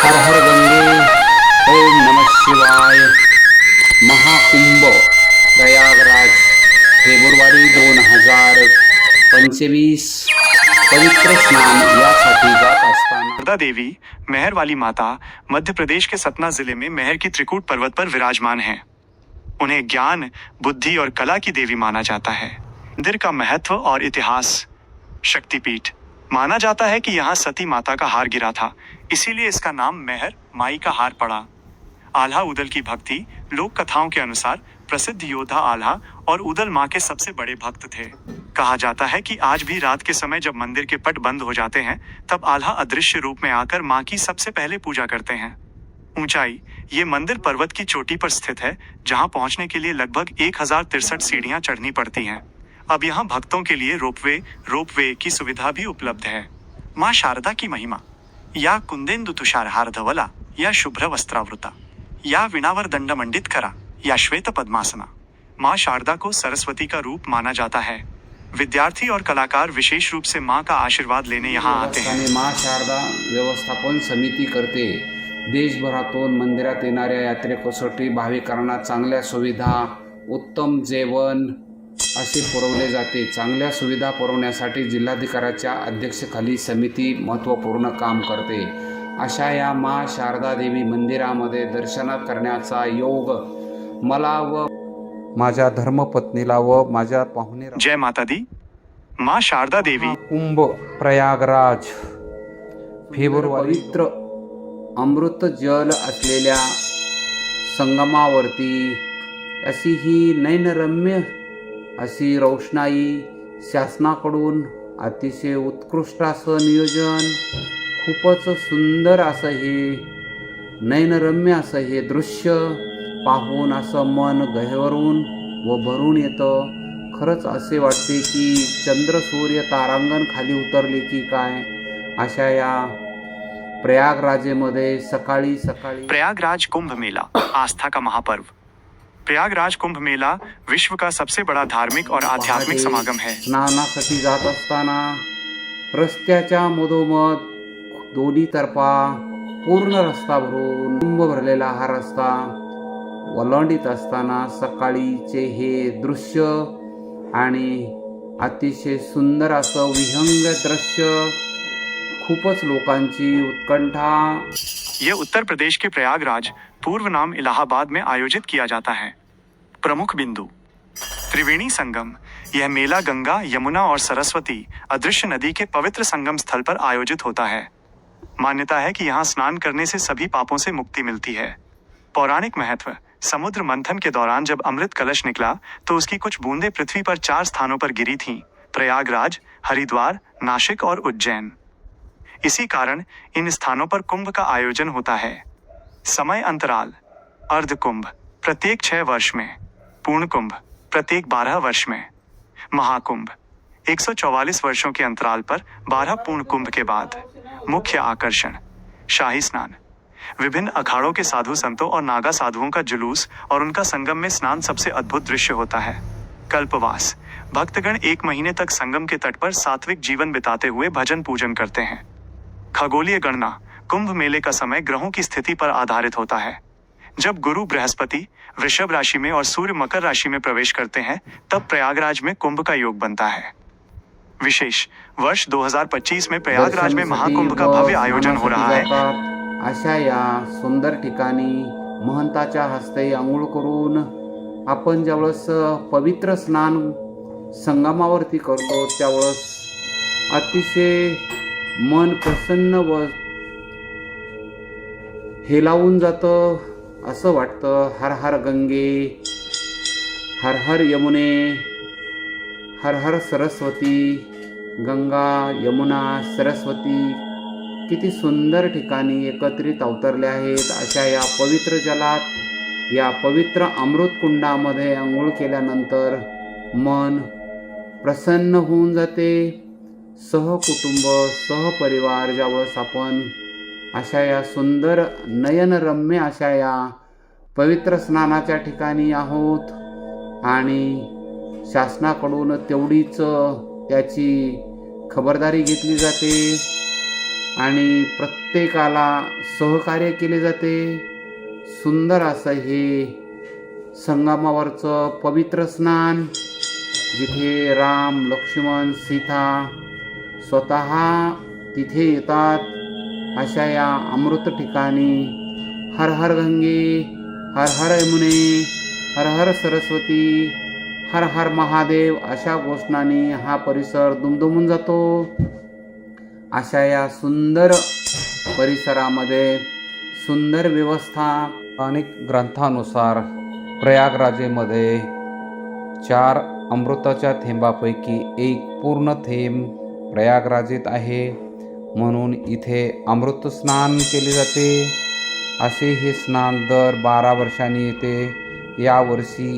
हर हर गंगे, ओम नमः शिवाय। महाकुंभ प्रयागराज फेब्रुवारी 2025 पवित्र स्नान यासाठी जात असताना शारदा देवी मेहर वाली माता मध्य प्रदेश के सतना जिले में मेहर की त्रिकूट पर्वत पर विराजमान हैं। उन्हें ज्ञान, बुद्धि और कला की देवी माना जाता है। मंदिर का महत्व और इतिहास। शक्तिपीठ माना जाता है कि यहाँ सती माता का हार गिरा था, इसीलिए इसका नाम मेहर माई का हार पड़ा। आल्हा उदल की भक्ति। लोक कथाओं के अनुसार प्रसिद्ध योद्धा आल्हा और उदल माँ के सबसे बड़े भक्त थे। कहा जाता है कि आज भी रात के समय जब मंदिर के पट बंद हो जाते हैं, तब आल्हा अदृश्य रूप में आकर माँ की सबसे पहले पूजा करते हैं। ऊंचाई। ये मंदिर पर्वत की चोटी पर स्थित है, जहां पहुंचने के लिए लगभग 1063 सीढ़ियां चढ़नी पड़ती हैं। अब यहां भक्तों के लिए रोपवे की सुविधा भी उपलब्ध है। मां शारदा की महिमा। या कुंदेंदु तुषारहार धवला, या शुभ्र वस्त्रावृता, या विणावर दंड मंडित करा, या श्वेत पद्मासना। मां शारदा को सरस्वती का रूप माना जाता है। विद्यार्थी और कलाकार विशेष रूप से मां का आशीर्वाद लेने यहाँ आते हैं। मां शारदा व्यवस्थापन समिती करते देशभरातून मंदिरात येणाऱ्या यात्रेकरूंसाठी भाविकांना चांगल्या सुविधा, उत्तम जेवण असे पुरवले जाते। चांगल्या सुविधा पुरवण्यासाठी जिल्हाधिकाऱ्याच्या अध्यक्षतेखाली समिती महत्त्वपूर्ण काम करते। अशा या मां शारदा देवी मंदिरामध्ये दर्शन करण्याचा योग मला व माझ्या धर्मपत्नीला व माझ्या पाहुणे। जय माता दी। मां शारदा देवी कुंभ प्रयागराज फेब्रुवारी पवित्र अमृत जल असलेल्या संगमावरती अशी ही नयनरम्य अशी रोषणाई शासनाकडून अतिशय उत्कृष्ट असं नियोजन, खूपच सुंदर असं हे नयनरम्य असं हे दृश्य पाहून असं मन गहिवरून व भरून येतं। खरंच असे वाटते की चंद्र सूर्य तारांगण खाली उतरले की काय, अशा या प्रयागराजेमध्ये सकाळी प्रयागराज कुंभ मेला, आस्था का महापर्व। प्रयागराज कुंभ मेला विश्व का सबसे बड़ा धार्मिक और आध्यात्मिक समागम है। स्नानासाठी जात असताना रस्त्याच्या मधोमध दोन्ही तर्फा पूर्ण रस्ता भरून कुंभ भरलेला हा रस्ता ओलांडीत असताना सकाळीचे हे दृश्य आणि अतिशय सुंदर असं विहंग दृश्य, खूपच लोकांची उत्कंठा। ये उत्तर प्रदेश के प्रयागराज, पूर्व नाम इलाहाबाद में आयोजित किया जाता है। प्रमुख बिंदु। त्रिवेणी संगम। यह मेला गंगा, यमुना और सरस्वती अदृश्य नदी के पवित्र संगम स्थल पर आयोजित होता है। मान्यता है कि यहाँ स्नान करने से सभी पापों से मुक्ति मिलती है। पौराणिक महत्व। समुद्र मंथन के दौरान जब अमृत कलश निकला तो उसकी कुछ बूंदें पृथ्वी पर 4 स्थानों पर गिरी थीं: प्रयागराज, हरिद्वार, नासिक और उज्जैन। इसी कारण इन स्थानों पर कुंभ का आयोजन होता है। समय अंतराल। अर्ध कुंभ प्रत्येक 6 वर्ष में, पूर्ण कुंभ प्रत्येक 12 वर्ष में, महाकुंभ 144 वर्षों के अंतराल पर 12 पूर्ण कुंभ के बाद। मुख्य आकर्षण। शाही स्नान। विभिन्न अखाड़ों के साधु संतों और नागा साधुओं का जुलूस और उनका संगम में स्नान सबसे अद्भुत दृश्य होता है। कल्पवास। भक्तगण 1 महीने तक संगम के तट पर सात्विक जीवन बिताते हुए भजन पूजन करते हैं। खगोलीय गणना। कुंभ मेले का समय ग्रहों की स्थिति पर आधारित होता है। जब गुरु बृहस्पति वृषभ राशि में और सूर्य मकर राशि में प्रवेश करते हैं, तब प्रयागराज में कुंभ का योग बनता है। विशेष। वर्ष 2025 में प्रयागराज में महाकुंभ का भव्य आयोजन हो रहा है। अशा या सुंदर ठिकाणी महंताच्या हस्ते आंघोळ करून आपण ज्यावेळेस पवित्र स्नान संगमावरती करतो, त्यावेळेस अतिशय मन प्रसन्न व हेलावून जातं। असं वाटतं हर हर गंगे, हर हर यमुने, हर हर सरस्वती। गंगा, यमुना, सरस्वती किती सुंदर ठिकाणी एकत्रित अवतरले आहेत। अशा या पवित्र जलात, या पवित्र अमृत कुंडामध्ये आंघोळ केल्यानंतर मन प्रसन्न होऊन जाते। सहकुटुंब, सहपरिवार ज्यावेळेस आपण अशा या सुंदर नयनरम्य अशा या पवित्र स्नानाच्या ठिकाणी आहोत आणि शासनाकडून तेवढीच त्याची खबरदारी घेतली जाते। आणि प्रत्येकाला सहकार्य केले जाते. सुंदर असं हे संगमावरचं पवित्र स्नान, जिथे राम, लक्ष्मण, सीता स्वतः तिथे येतात. अशा या अमृत ठिकाणी हर हर गंगे, हर हर यमुने, हर हर सरस्वती, हर हर महादेव अशा घोषणांनी हा परिसर दुमदुमून जातो. अशा या सुंदर परिसरामध्ये सुंदर व्यवस्था. अनेक ग्रंथानुसार प्रयागराजेमध्ये 4 अमृताच्या थेंबापैकी एक पूर्ण थेंब प्रयागराजेत आहे, म्हणून इथे अमृत स्नान केले जाते. असे हे स्नान दर 12 वर्षांनी येते. यावर्षी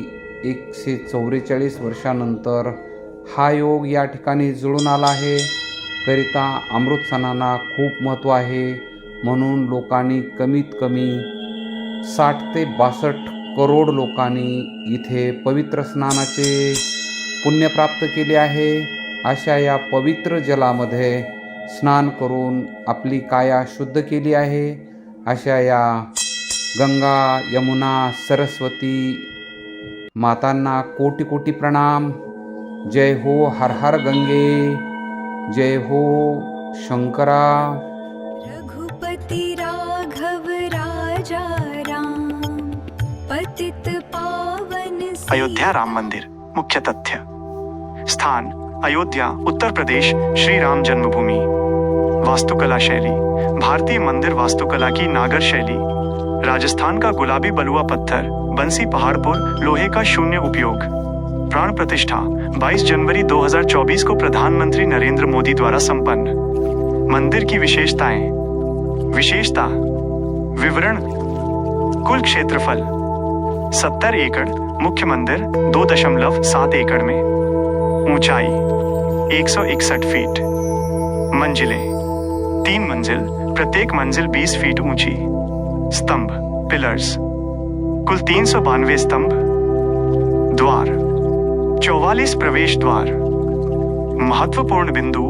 144 वर्षानंतर हा योग या ठिकाणी जुळून आला आहे. करिता अमृत स्नानाला खूप महत्त्व आहे, म्हणून लोकांनी कमीत कमी 60 ते 62 करोड लोकांनी इथे पवित्र स्नानाचे पुण्य प्राप्त केले आहे. अशा या पवित्र जलामध्ये स्नान करून आपली काया शुद्ध केली आहे. अशा या गंगा, यमुना, सरस्वती मातांना कोटी कोटी प्रणाम. जय हो हर हर गंगे, जय हो शंकरा. रघुपति राघव राजा राम, पतित पावन अयोध्या राम मंदिर। मुख्य तथ्य। स्थान अयोध्या, उत्तर प्रदेश, श्री राम जन्मभूमि। वास्तुकला शैली भारतीय मंदिर वास्तुकला की नागर शैली। राजस्थान का गुलाबी बलुआ पत्थर, बंसी पहाड़पुर, लोहे का शून्य उपयोग। प्राण प्रतिष्ठा 22 जनवरी 2024 को प्रधानमंत्री नरेंद्र मोदी द्वारा संपन्न। मंदिर की विशेषताएं। विशेषता विवरण। कुल क्षेत्रफल 70 एकड़। मुख्य मंदिर 2.7 एकड़ में। ऊंचाई 161 फीट। मंजिलें 3 मंजिल, प्रत्येक मंजिल 20 फीट ऊंची। स्तंभ पिलर्स कुल 392 स्तंभ। द्वार 44 प्रवेश द्वार। महत्वपूर्ण बिंदु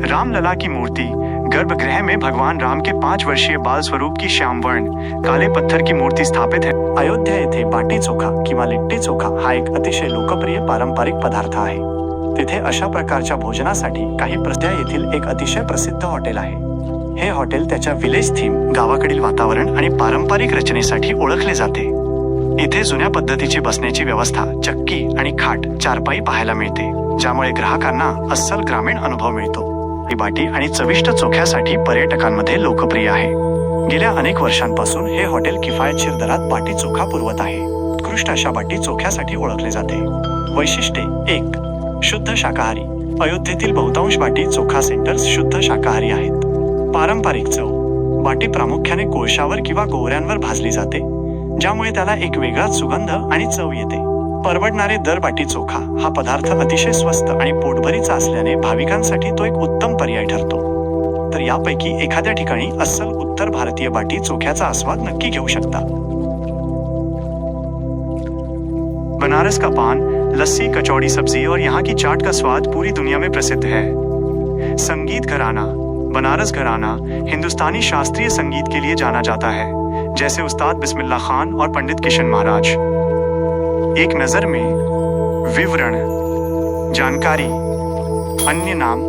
रामलला की मूर्ति गर्भगृह में भगवान राम के 5 वर्षीय बाल स्वरूप की श्यामवर्ण काले पत्थर की मूर्ति स्थापित है। अयोध्या येथे बाटी चोखा किंवा लिट्टी चोखा हा एक अतिशय लोकप्रिय पारंपरिक पदार्थ आहे। तिथे अशा प्रकारच्या भोजनासाठी काही प्रसिद्ध येथील एक अतिशय प्रसिद्ध हॉटेल आहे। हे हॉटेल त्याच्या विलेज थीम, गावाकडील वातावरण आणि पारंपरिक रचनेसाठी ओळखले जाते। इथे जुन्या पद्धतीची बसण्याची व्यवस्था, चक्की आणि खाट, चारपाई पाहायला मिळते, ज्यामुळे ग्राहकांना अस्सल ग्रामीण अनुभव मिळतो। ही बाटी आणि चविष्ट चोख्यासाठी पर्यटकांमध्ये लोकप्रिय आहे। गेल्या अनेक वर्षांपासून हे हॉटेल किफायतशीर दरात बाटी चोखा पुरवत आहे। उत्कृष्ट अशा बाटी चोख्यासाठी ओळखले जाते। वैशिष्ट्ये 1. शुद्ध शाकाहारी। अयोध्येतील बहुतांश बाटी चोखा सेंटर्स शुद्ध शाकाहारी आहेत। पारंपरिक चव। बाटी प्रामुख्याने कोळशावर किंवा गोवऱ्यांवर भाजली जाते, ज्यामुळे त्याला एक वेगळाच सुगंध आणि चव येते। परवडणारे दर। बाटी चोखा हा पदार्थ अतिशय स्वस्त आणि पोटभरीचा असल्याने भाविकांसाठी तो एक उत्तम पर्याय ठरतो। तर यापैकी एखाद्या ठिकाणी अस्सल उत्तर भारतीय बाटी चोख्याचा आस्वाद नक्की घेऊ शकता। बनारस का पान, लस्सी, कचौड़ी, सब्जी और यहाँ की चाट का स्वाद पूरी दुनिया में प्रसिद्ध है। संगीत घराना। बनारस घराना हिंदुस्तानी शास्त्रीय संगीत के लिए जाना जाता है, जैसे उस्ताद बिस्मिल्लाह खान और पंडित किशन महाराज। एक नजर में विवरण। जानकारी। अन्य नाम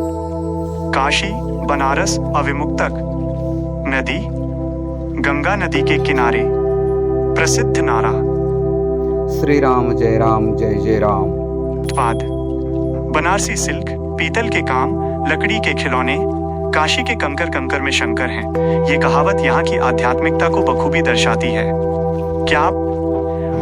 काशी, बनारस, अविमुक्तक नदी, गंगा नदी के किनारे। प्रसिद्ध नारा श्री राम जय राम जय जय राम। उत्पाद बनारसी सिल्क, पीतल के काम, लकड़ी के खिलौने, काशी के कंकर कंकर में शंकर हैं। ये कहावत यहाँ की आध्यात्मिकता को बखूबी दर्शाती है। क्या आप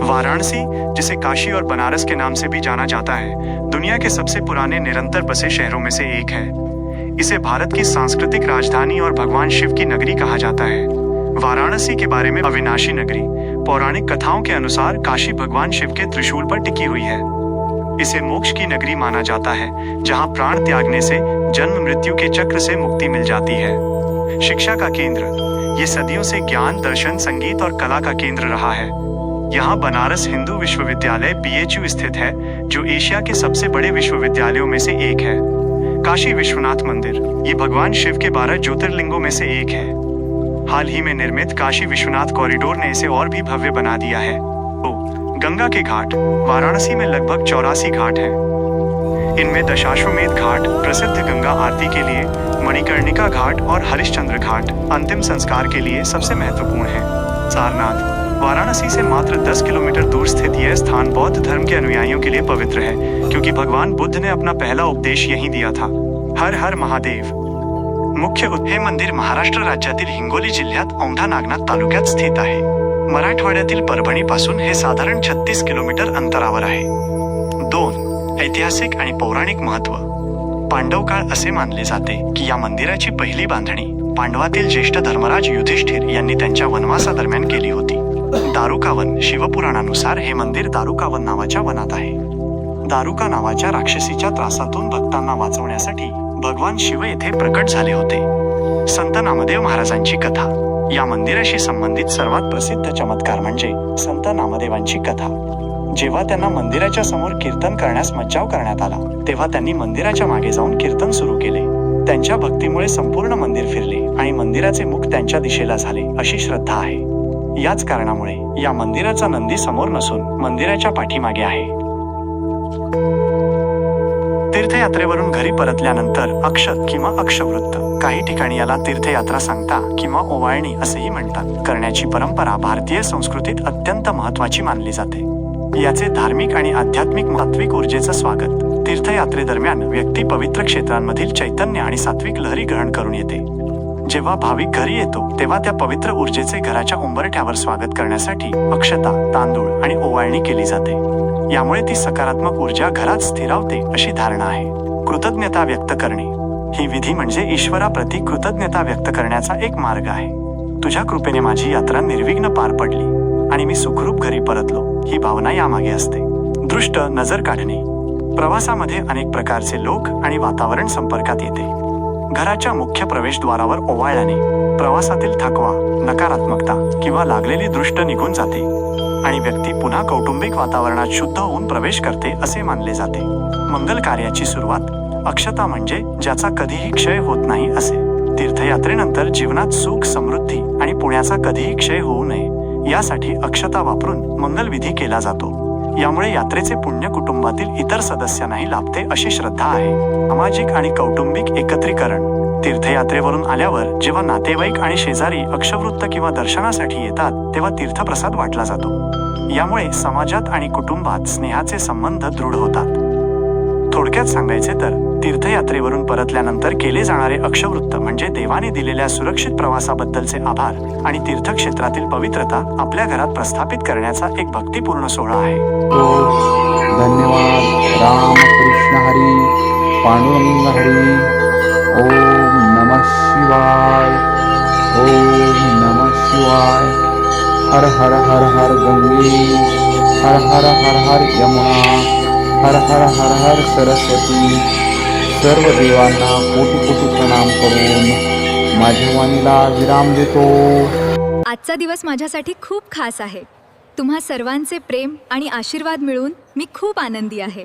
वाराणसी, जिसे काशी और बनारस के नाम से भी जाना जाता है, दुनिया के सबसे पुराने निरंतर बसे शहरों में से एक है। इसे भारत की सांस्कृतिक राजधानी और भगवान शिव की नगरी कहा जाता है। वाराणसी के बारे में अविनाशी नगरी। पौराणिक कथाओं के अनुसार काशी भगवान शिव के त्रिशूल पर टिकी हुई है। इसे मोक्ष की नगरी माना जाता है, जहां प्राण त्यागने से जन्म मृत्यु के चक्र से मुक्ति मिल जाती है। शिक्षा का केंद्र। ये सदियों से ज्ञान, दर्शन, संगीत और कला का केंद्र रहा है। यहाँ बनारस हिंदू विश्वविद्यालय BHU स्थित है, जो एशिया के सबसे बड़े विश्वविद्यालयों में से एक है। काशी विश्वनाथ मंदिर, ये भगवान शिव के 12 ज्योतिर्लिंगों में से एक है। हाल ही में निर्मित काशी विश्वनाथ कॉरिडोर ने इसे और भी भव्य बना दिया है। गंगा के घाट, वाराणसी में लगभग 84 घाट हैं। इनमें दशाश्वमेध घाट प्रसिद्ध गंगा आरती के लिए, मणिकर्णिका घाट और हरिश्चंद्र घाट अंतिम संस्कार के लिए सबसे महत्वपूर्ण है। सारनाथ, वाराणसी से मात्र 10 किलोमीटर दूर स्थित यह स्थान बौद्ध धर्म के अनुयायियों के लिए पवित्र है, क्योंकि भगवान बुद्ध ने अपना पहला उपदेश यहीं दिया था। हर हर महादेव। हे मंदिर महाराष्ट्र राज्यातील हिंगोली जिल्ह्यात औंढा नागनाथ तालुक्यात स्थित आहे। मराठवाड्यातील परभणी पासून हे साधारण 36 किलोमीटर अंतरावर आहे। 2. ऐतिहासिक आणि पौराणिक महत्त्व. पांडव काळ असे मानले जाते की या मंदिराची पहिली बांधणी पांडवातील ज्येष्ठ धर्मराज युधिष्ठिर यांनी त्यांच्या वनवासादरम्यान केली होती। दारुकावन, शिवपुराणानुसार हे मंदिर दारुकावन नावाच्या वनात आहे। दारुका नावाच्या राक्षसीच्या त्रासातून भक्तांना वाचवण्यासाठी भगवान शिव येथे प्रकट झाले होते। संत नामदेव महाराजांची कथा. या मंदिराशी संबंधित सर्वात प्रसिद्ध चमत्कार म्हणजे संत नामदेवांची कथा। जेव्हा त्यांना मंदिराच्या समोर कीर्तन करण्यास मज्जाव करण्यात आला, तेव्हा त्यांनी मंदिराच्या मागे जाऊन कीर्तन सुरू केले। त्यांच्या भक्तीमुळे संपूर्ण मंदिर फिरले आणि मंदिराचे मुख त्यांच्या दिशेला झाले अशी श्रद्धा आहे। याच कारणामुळे या मंदिराचा नंदी समोर नसून मंदिराच्या पाठीमागे आहे। तीर्थयात्रेवरून घरी परतल्यानंतर अक्षत किंवा अक्षवृत्त, काही ठिकाणी याला तीर्थयात्रा सांगता किंवा ओवाळणी असेही म्हणतात, करण्याची परंपरा भारतीय संस्कृतीत अत्यंत महत्त्वाची मानली जाते। याचे धार्मिक आणि आध्यात्मिक सात्विक ऊर्जेचं स्वागत. तीर्थयात्रेदरम्यान व्यक्ती पवित्र क्षेत्रांमधील चैतन्य आणि सात्विक लहरी ग्रहण करून येते। जेव्हा भाविक घरी येतो तेव्हा त्या पवित्र ऊर्जेचे घराच्या उंबरठ्यावर स्वागत करण्यासाठी अक्षता, तांदूळ आणि ओवाळणी केली जाते। यामुळे ती सकारात्मक ऊर्जा घरात स्थिरावते अशी धारणा आहे। कृतज्ञता व्यक्त करणे. ही विधी म्हणजे ईश्वराप्रती कृतज्ञता व्यक्त करण्याचा एक मार्ग आहे। तुझ्या कृपेने माझी यात्रा निर्विघ्न पार पडली आणि मी सुखरूप घरी परतलो, ही भावना यामागे असते। दृष्ट नजर काढणे. प्रवासामध्ये अनेक प्रकारचे लोक आणि वातावरण संपर्कात येते। घराच्या मुख्य प्रवेशद्वारावर ओवाळल्याने प्रवासातील थकवा, नकारात्मकता किंवा लागलेली दृष्ट निघून जाते आणि व्यक्ती पुन्हा कौटुंबिक वातावरणात शुद्ध होऊन प्रवेश करते असे मानले जाते। मंगल कार्याची सुरुवात. अक्षता म्हणजे ज्याचा कधीही क्षय होत नाही असे। तीर्थयात्रेनंतर जीवनात सुख, समृद्धी आणि पुण्याचा कधीही क्षय होऊ नये यासाठी अक्षता वापरून मंगलविधी केला जातो। यामुळे यात्रेचे पुण्य कुटुंबातील इतर सदस्यांनाही लाभते अशी श्रद्धा आहे। सामाजिक आणि कौटुंबिक एकत्रीकरण. तीर्थयात्रेवरून आल्यावर जेव्हा नातेवाईक आणि शेजारी अक्षवृत्त किंवा दर्शनासाठी येतात तेव्हा तीर्थप्रसाद वाटला जातो। यामुळे समाजात आणि कुटुंबात स्नेहाचे संबंध दृढ होतात। थोडक्यात सांगायचे तर तीर्थयात्रेवरून परतल्यानंतर केले जाणारे अक्षवृत्त म्हणजे देवाने दिलेल्या सुरक्षित प्रवासाबद्दलचे आभार आणि तीर्थक्षेत्रातील पवित्रता आपल्या घरात प्रस्थापित करण्याचा एक भक्तिपूर्ण सोहळा आहे। धन्यवाद. राम कृष्ण हरी, पांडुरंग हरी. ओम नमः शिवाय. ओम नमः शिवाय. हर हर हर हर गंगे, हर हर हर हर यमुना, हर हर हर हर सरस्वती. सर्व देवांना कोटी कोटी प्रणाम करून माझ्या वाणीला विराम देतो. आजचा दिवस माझ्यासाठी खूप खास आहे। तुम्हा सर्वांचे प्रेम आणि आशीर्वाद मिळून मी खूप आनंदी आहे।